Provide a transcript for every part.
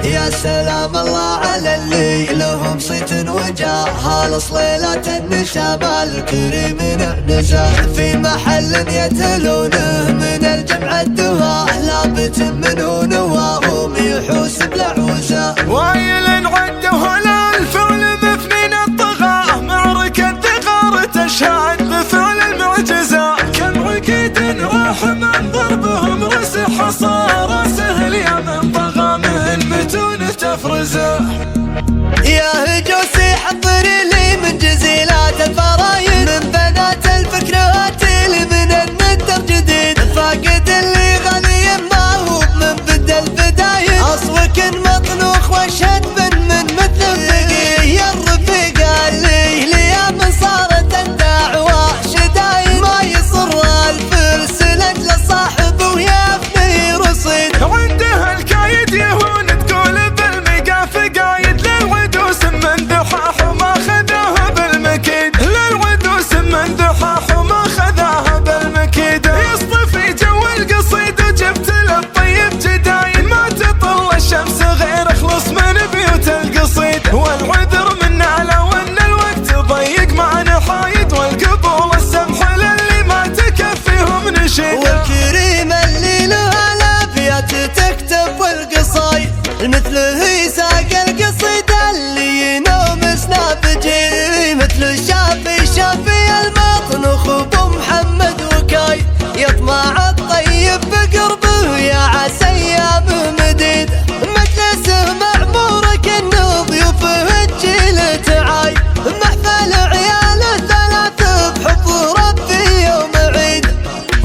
يا سلام الله على اللي لهم صيت وجاه، الصليلات النشام الكريم نعنزه في محل يتلونه من الجمع الدواء، لابت منه نواهم يحوس بالعوزه. وايل عده الفعل مفنين الطغاه، معركة ثغار تشهد بفعل المعجزة. كم عقيد راح من ضربهم رس حصار، سهل يا من طغى من متون تفرزه. يا هجوسي حضري لي من جزيلات الفرايد، من بنات الفكرات اللي من الندر جديد، فاقد اللي غني ما هو من بدا البدايد، اصوك مطنوخ واشهد من مثل الثقيل. يا الرفيق اللي ليام صارت الدعوة شدايد، ما يصر الفرس لاجل صاحب ويفني رصيد. عنده الكايد يهون تقول بالمقا فقايد، للعدوس من ذحاح وما خذاه بالمكيد، للعدوس من ذحاح وما خذاه بالمكيد. يصطفي جو القصيد وجبت للطيب جدايد، ما تطل الشمس غير اخلص من بيوت القصيد. والعذر منا لو ان الوقت ضيق معنا حايد، والقبول السمح للي ما تكفيهم نشيد. والكريم اللي له الافيات تكتب والقصايد، مثله يساق القصيد اللي ينوم سنافجي، مثل الشافي المطنوخ ابو محمد وكاي، يطمع الطيب بقربه يا عسى ايامه مديد. مجلسه معمور كأنه ضيوفه الجيل تعاي، محفل عياله ثلاث بحب ربي يوم عيد.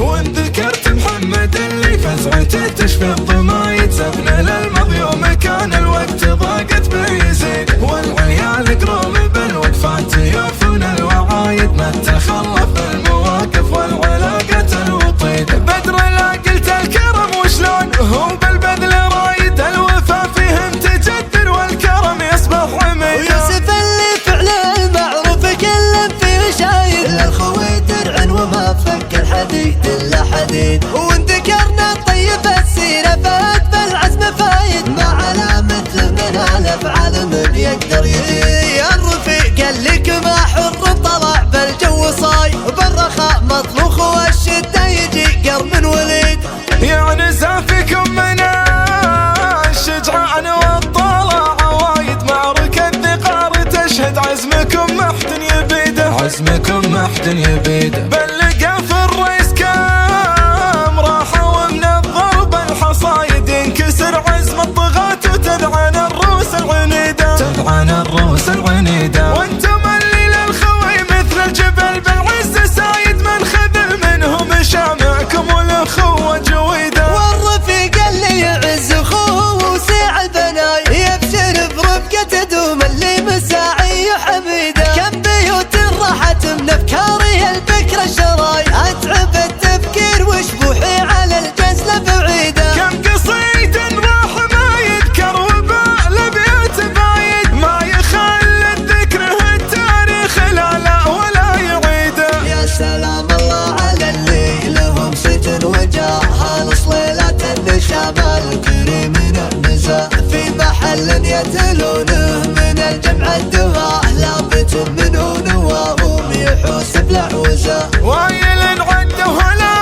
وان ذكرت محمد اللي فزعته تشفي الضمايد، سبنا للماضي ومكان الوقت ضاقت بيزيد. والعيال قروم بالوقفات يوفون الوعايد، ما تخلف المواقف والعلاقة الوطيد. بدر لا قلت الكرم وشلون هو بالبذل رايد، الوفا فيهم تجدر والكرم يصبح عميد. ويوسف اللي فعله المعروف كل فيه شايد، للخوي درع وما فك الحديد الا حديد. وان ذكرنا طيب السيره فات بالعزم فايد، ما على مثل من الافعال من يقدر يزيد. يا الرفيق اللي كما حر طلع بالجو صاي، بالرخاء مطلوخ والشده يجي قرب وليد. يعني زافكم من الشجعان والطلع عوايد، معركة ثغار تشهد عزمكم محتن يبيده، عزمكم محتن يبيده. بلقى في الريس كم راحوا من الضرب الحصايد، ينكسر عزم الطغاة وتدعن الروس العنيدة، تدعن الروس العنيدة. وانتم اللي للخوي مثل الجبل بالعز سايد، من خذل منهم شامعكم والاخوة جويدة. والرفيق اللي يعز اخوه وسيع البناي، يبشر برفقة دوم اللي مساعي حميده. كم بيوت راحت من افكاري البكر الشراي، اتعب التفكير وشبوحي على الجزله بعيده. كم قصيد راح ما يذكر وبال بيت بايد، ما يخلد ذكره التاريخ لا لا ولا يعيده. يا سلام الله على اللي لهم صيت وجاه، الصليلات النشام الكريم نعنزه في محل يتلونه من الجمع الدواء، لابت منه نواهم يحوس بالعوزه. وايل عده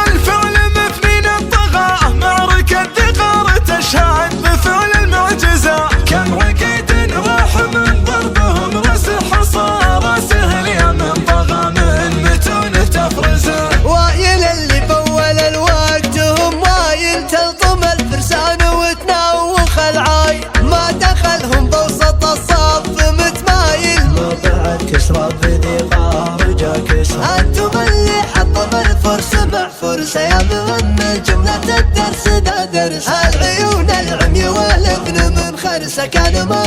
الفعل مفنين الطغاه، معركة ثغار تشهد بفعل المعجزة. كم عقيد راح من ضربهم رس حصار، سهل يا من طغى من متون تفرزه. وايل اللي بول الوقت هم وايل تلطم الفرسان وتناوخ العاي، ما دخلهم بوسط الصف متمايل، ما بعد كسرى في ذقار جا كسرى. انتم اللي حطم الفرس مع فرسه، يا من جملة الدرس ذا درس. العيون العمي والابن من خرسه كان ما